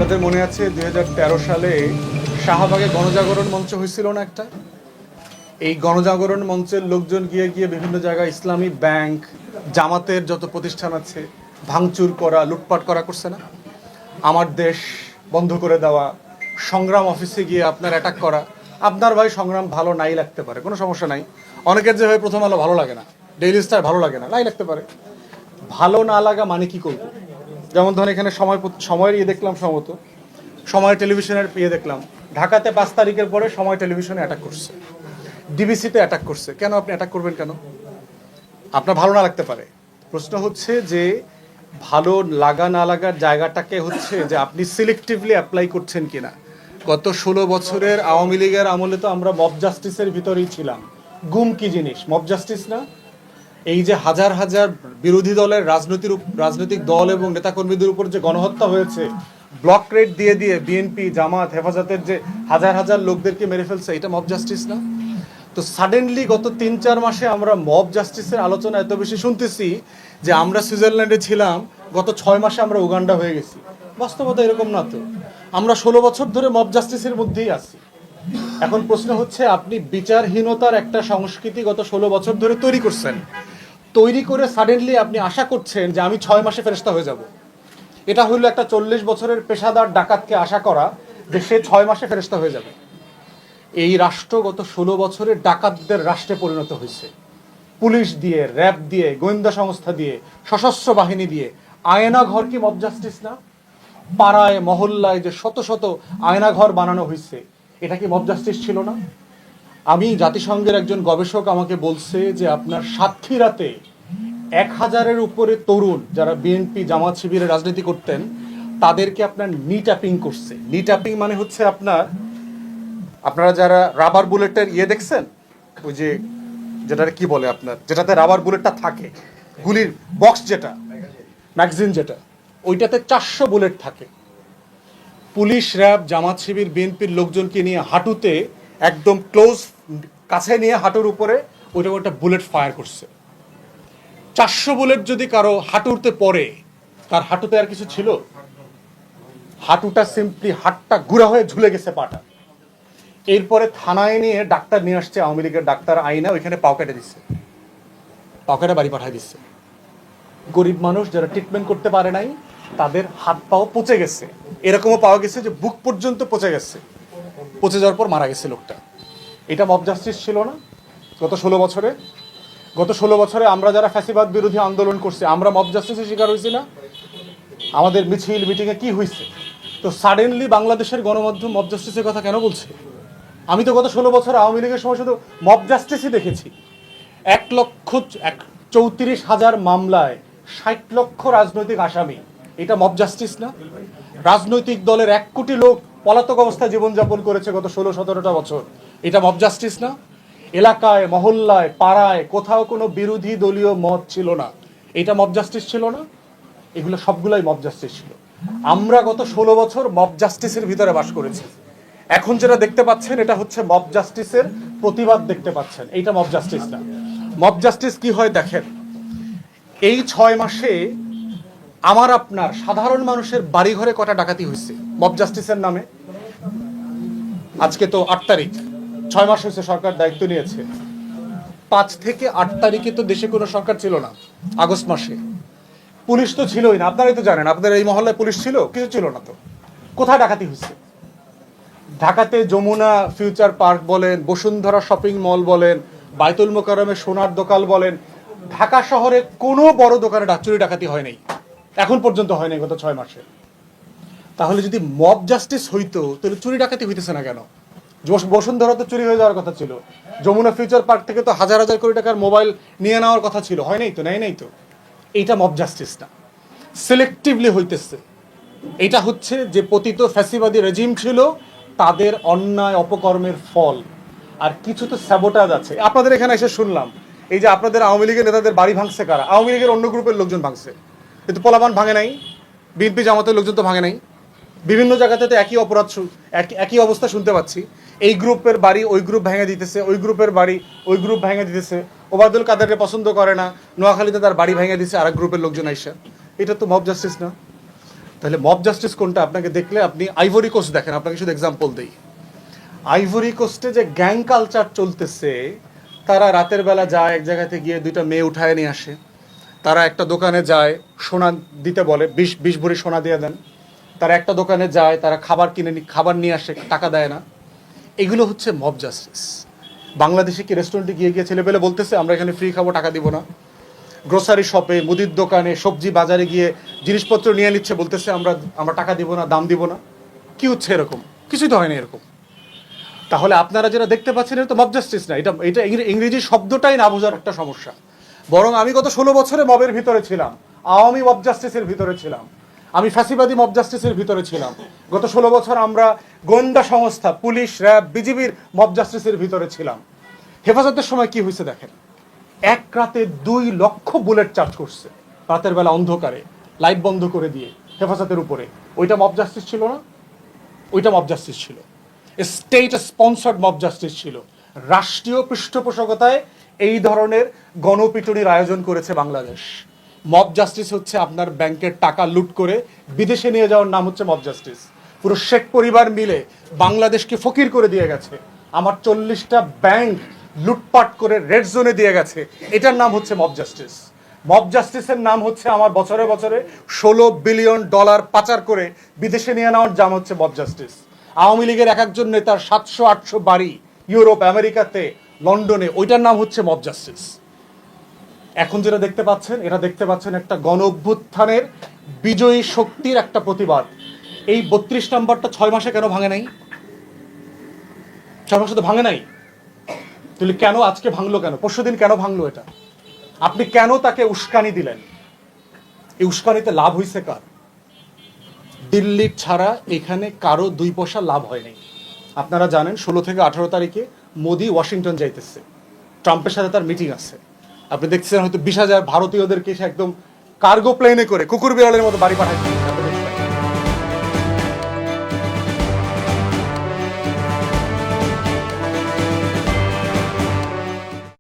আপনাদের মনে আছে 2013 সালে শাহবাগে গণজাগরণ মঞ্চ হয়েছিল না একটা? এই গণজাগরণ মঞ্চের লোকজন গিয়ে গিয়ে বিভিন্ন জায়গায় ইসলামী ব্যাংক, জামাতের যত প্রতিষ্ঠান আছে ভাঙচুর করা, লুটপাট করা করছে না? আমার দেশ বন্ধ করে দেওয়া, সংগ্রাম অফিসে গিয়ে আপনার অ্যাটাক করা। আপনার ভাই সংগ্রাম ভালো নাই লাগতে পারে, কোনো সমস্যা নাই। অনেকের যে ভাই প্রথম আলো ভালো লাগে না, ডেইলি স্টার ভালো লাগে না, নাই লাগতে পারে। ভালো না লাগা মানে কি করবো? যেমন ধরেন এখানে সময়ের ইয়ে দেখলাম, সম্ভবত সময় টেলিভিশনের ইয়ে দেখলাম, ঢাকাতে 5 তারিখের পরে সময় টেলিভিশনে অ্যাটাক করছে, ডিবিসিতে অ্যাটাক করছে। কেন আপনি অ্যাটাক করবেন কেন? আপনার ভালো না লাগতে পারে। প্রশ্ন হচ্ছে যে ভালো লাগা না লাগার জায়গাটাকে হচ্ছে যে আপনি সিলেক্টিভলি অ্যাপ্লাই করছেন কিনা। গত 16 বছরের আওয়ামী লীগের আমলে তো আমরা মব জাস্টিসের ভিতরেই ছিলাম। গুম কি জিনিস? মব জাস্টিস না? এই যে হাজার হাজার বিরোধী দলের রাজনৈতিক দল এবং নেতাকর্মীদের উপর যে গণহত্যা হয়েছে, ব্লক রেড দিয়ে দিয়ে বিএনপি, জামাত, হেফাজতের যে হাজার হাজার লোকদেরকে মেরে ফেলছে, এটা মব জাস্টিস না? তো সাডেনলি গত 3-4 মাসে আমরা মব জাস্টিসের আলোচনা এত বেশি শুনতেছি যে আমরা সুইজারল্যান্ডে ছিলাম, গত 6 মাসে আমরা উগান্ডা হয়ে গেছি। বাস্তবতা এরকম না তো। আমরা 16 বছর ধরে মব জাস্টিসের মধ্যেই আছি। এখন প্রশ্ন হচ্ছে, আপনি বিচারহীনতার একটা সংস্কৃতি গত 16 বছর ধরে তৈরি করছেন। তৈরি করে সাডেনলি আপনি আশা করছেন যে আমি 6 মাসে ফেরেশতা হয়ে যাব। এটা হলো একটা 40 বছরের পেশাদার ডাকাতকে আশা করা যে সে 6 মাসে ফেরেশতা হয়ে যাবে। এই রাষ্ট্র গত 16 বছরের ডাকাতদের রাষ্ট্রে পরিণত হয়েছে। পুলিশ দিয়ে, র্যাব দিয়ে, গোয়েন্দা সংস্থা দিয়ে, সশস্ত্র বাহিনী দিয়ে। আয়নাঘর কি মব জাস্টিস না? পাড়ায় মহল্লায় যে শত শত আয়নাঘর বানানো হয়েছে, এটা কি মব জাস্টিস ছিল না? আমি জাতিসংঘের একজন গবেষক আমাকে বলছে যে আপনার সাতক্ষীরাতে 1000-এর উপরে তরুণ যারা বিএনপি, জামাত শিবিরে রাজনীতি করতেন, তাদেরকে আপনার নি ট্যাপিং করছে। নি ট্যাপিং মানে হচ্ছে আপনারা যারা রাবার বুলেটের ইয়ে দেখছেন, ওই যে যেটাকে কি বলে আপনার, যেটাতে রাবার বুলেটটা থাকে, গুলির বক্স, যেটা ম্যাগাজিন, যেটা ওইটাতে 400 বুলেট থাকে। পুলিশ, র্যাব, জামাত শিবির, বিএনপির লোকজনকে নিয়ে হাঁটুতে একদম ক্লোজ কাছে নিয়ে হাঁটুর উপরে ওইটা বুলেট ফায়ার করছে। 400 বুলেট যদি কারো হাঁটুতে পড়ে, তার হাঁটুতে আর কিছু ছিল? হাঁটুটা সিম্পলি, হাতটা গুঁড়া হয়ে ঝুলে গেছে পাটা। এরপরে থানায় নিয়ে ডাক্তার নিয়ে আসছে, আওয়ামী লীগের ডাক্তার আইনা, ওইখানে পাও কেটে দিচ্ছে, পাও কেটে বাড়ি পাঠায় দিচ্ছে। গরিব মানুষ যারা ট্রিটমেন্ট করতে পারে নাই, তাদের হাত পাও পচে গেছে। এরকমও পাওয়া গেছে যে বুক পর্যন্ত পচে গেছে, পচে যাওয়ার পর মারা গেছে লোকটা। এটা মব জাস্টিস ছিল না গত 16 বছরে? গত 16 বছরে আমরা যারা ফ্যাসিবাদ বিরোধী আন্দোলন করছি, আমরা মব জাস্টিসের শিকার হয়েছি না? আমাদের মিছিল মিটিংয়ে কি হয়েছে? তো সাডেনলি বাংলাদেশের গণমাধ্যম মব জাস্টিসের কথা কেন বলছে? আমি তো গত 16 বছর আওয়ামী লীগের সময় শুধু মব জাস্টিসই দেখেছি। 1,34,000 মামলায় 60 লক্ষ রাজনৈতিক আসামি, এটা মব জাস্টিস না? রাজনৈতিক দলের 1 কোটি লোক পলাতক অবস্থায় জীবনযাপন করেছে গত 16-17টা বছর, এটা মব জাস্টিস না? এলাকায়, মহল্লায়, পাড়ায় কোথাও কোনো বিরোধী দলীয় মত ছিল না, এটা মব জাস্টিস ছিল না? এগুলো সবগুলাই মব জাস্টিস ছিল। আমরা গত 16 বছর মব জাস্টিসের ভিতরে বাস করেছি। এখন যেটা দেখতে পাচ্ছেন, এটা হচ্ছে মব জাস্টিসের প্রতিবাদ দেখতে পাচ্ছেন, এইটা মব জাস্টিস না। মব জাস্টিস কি হয় দেখেন, এই 6 মাসে আমার আপনার সাধারণ মানুষের বাড়িঘরে কটা ডাকাতি হয়েছে মব জাস্টিসের নামে? আজকে তো 8 তারিখ, 6 মাস হয়েছে সরকার দায়িত্ব নিয়েছে। 5 থেকে 8 তারিখে তো দেশে কোনো সরকার ছিল না, আগস্ট মাসে পুলিশ তো ছিলই না। আপনারাই তো জানেন, আপনাদের এই মহল্লায় পুলিশ ছিল? কিছু ছিল না তো। কোথায় ডাকাতি হয়েছে? ঢাকাতে যমুনা ফিউচার পার্ক বলেন, বসুন্ধরা শপিং মল বলেন, বায়তুল মোকাররমের সোনার দোকান বলেন, ঢাকা শহরে কোনো বড় দোকানে চুরি ডাকাতি হয় নাই, এখন পর্যন্ত হয় নাই গত 6 মাসে। তাহলে যদি মব জাস্টিস হইতো, তাহলে চুরি ডাকাতি হইতেছে না কেন? বসুন্ধরা তো চুরি হয়ে যাওয়ার কথা ছিল, যমুনা ফিউচার পার্ক থেকে তো হাজার হাজার কোটি টাকার মোবাইল নিয়ে নেওয়ার কথা ছিল, হয় নাই তো, নেয় নাই তো। এইটা মব জাস্টিস না, সিলেক্টিভলি হইতেছে। এটা হচ্ছে যে পতিত ফ্যাসিবাদী রেজিম ছিল, তাদের অন্যায় অপকর্মের ফল। আর কিছু তো স্যাবোটাজ আছে। আপনাদের এখানে এসে শুনলাম, এই যে আপনাদের আওয়ামী লীগের নেতাদের বাড়ি ভাঙছে কারা? আওয়ামী লীগের অন্য গ্রুপের লোকজন ভাঙছে, কিন্তু পোলাপান ভাঙে নাই। বিএনপি জামাতের লোকজন তো ভাঙে নাই। বিভিন্ন জায়গাতে তো একই অপরাধ, একই অবস্থা শুনতে পাচ্ছি। এই গ্রুপের বাড়ি ওই গ্রুপ ভেঙে দিতেছে, ওই গ্রুপের বাড়ি ওই গ্রুপ ভেঙে দিতেছে। ওবায়দুল কাদেরকে পছন্দ করে না, নোয়াখালীতে তার বাড়ি ভেঙে দিচ্ছে আরেক গ্রুপের লোকজন আইসা। এটা তো মব জাস্টিস না? তাহলে মব জাস্টিস কোনটা? আপনাকে দেখলে আপনি আইভরি কোস্ট দেখেন, আপনাকে শুধু এক্সাম্পল দিই। আইভরি কোস্টে যে গ্যাং কালচার চলতেছে, তারা রাতের বেলা যায় এক জায়গাতে গিয়ে দুইটা মেয়ে উঠায় নিয়ে আসে, তারা একটা দোকানে যায় সোনা দিতে বলে, 20 ভরি সোনা দিয়ে দেন, তারা একটা দোকানে যায়, তারা খাবার নিয়ে আসে, টাকা দেয় না। এগুলো হচ্ছে মব জাস্টিস। বাংলাদেশে কি রেস্টুরেন্টে গিয়ে গিয়ে ছেলেপেলে বলতেছে আমরা এখানে ফ্রি খাবো, টাকা দিব না? গ্রোসারি শপে, মুদির দোকানে, সবজি বাজারে গিয়ে জিনিসপত্র নিয়ে নিচ্ছে, বলতেছে আমরা টাকা দিব না, দাম দিব না। কি হচ্ছে এরকম? কিছুই তো হয়নি এরকম। তাহলে আপনারা যেটা দেখতে পাচ্ছেন এটা তো মব জাস্টিস না, এটা এটা ইংরেজি শব্দটাই না বোঝার একটা সমস্যা। বরং আমি গত 16 বছরে মবের ভিতরে ছিলাম, আওয়ামী মব জাস্টিসের ভিতরে ছিলাম, আমি ফ্যাসিবাদী মব জাস্টিসের ভিতরে ছিলাম। গত 16 বছর আমরা গোয়েন্দা সংস্থা, পুলিশ, র্যাব, বিজিবির মব জাস্টিসের ভিতরে ছিলাম। হেফাজতের সময় কি হয়েছে দেখেন, এক রাতে 2 লক্ষ বুলেট চার্জ করছে, রাতের বেলা অন্ধকারে লাইট বন্ধ করে দিয়ে হেফাজতের উপরে। ওইটা মব জাস্টিস ছিল না? ওইটা মব জাস্টিস ছিল, স্টেট স্পন্সর্ড মব জাস্টিস ছিল। রাষ্ট্রীয় পৃষ্ঠপোষকতায় এই ধরনের গণপিটুনির আয়োজন করেছে বাংলাদেশ। মব জাস্টিস হচ্ছে আপনার ব্যাংকের টাকা লুট করে বিদেশে নিয়ে যাওয়ার নাম হচ্ছে মব জাস্টিস। পুরো শেখ পরিবার মিলে বাংলাদেশকে ফকির করে দিয়ে গেছে, আমার 40টা ব্যাংক লুটপাট করে রেড জোনে দিয়ে গেছে, এটার নাম হচ্ছে মব জাস্টিস। মব জাস্টিসের নাম হচ্ছে আমার বছরে বছরে $16 বিলিয়ন পাচার করে বিদেশে নিয়ে নেওয়ার নাম হচ্ছে মব জাস্টিস। আওয়ামী লীগের এক একজন নেতার 700-800 বাড়ি ইউরোপ, আমেরিকাতে, লন্ডনে, ওইটার নাম হচ্ছে মব জাস্টিস। এখন যেটা দেখতে পাচ্ছেন, এটা দেখতে পাচ্ছেন একটা গণ অভ্যুত্থানের বিজয়ী শক্তির একটা প্রতিবাদ। এই 32 নম্বরটা 6 মাসে কেন ভাঙে নাই? 6 মাসে তো ভাঙে নাই। তাহলে কেন আজকে ভাঙলো? কেন পরশুদিন কেন ভাঙলো? এটা আপনি কেন তাকে উস্কানি দিলেন? এই উস্কানিতে লাভ হয়েছে কার? দিল্লি ছাড়া এখানে কারো 2 পয়সা লাভ হয় নাই। আপনারা জানেন 16 থেকে 18 তারিখে মোদি ওয়াশিংটন যাইতেছে, ট্রাম্পের সাথে তার মিটিং আছে। আপনি দেখছেন হয়তো 20,000 ভারতীয়দেরকে সে একদম কার্গো প্লেনে করে কুকুর বিড়ালের মতো বাড়ি পাঠাইছে।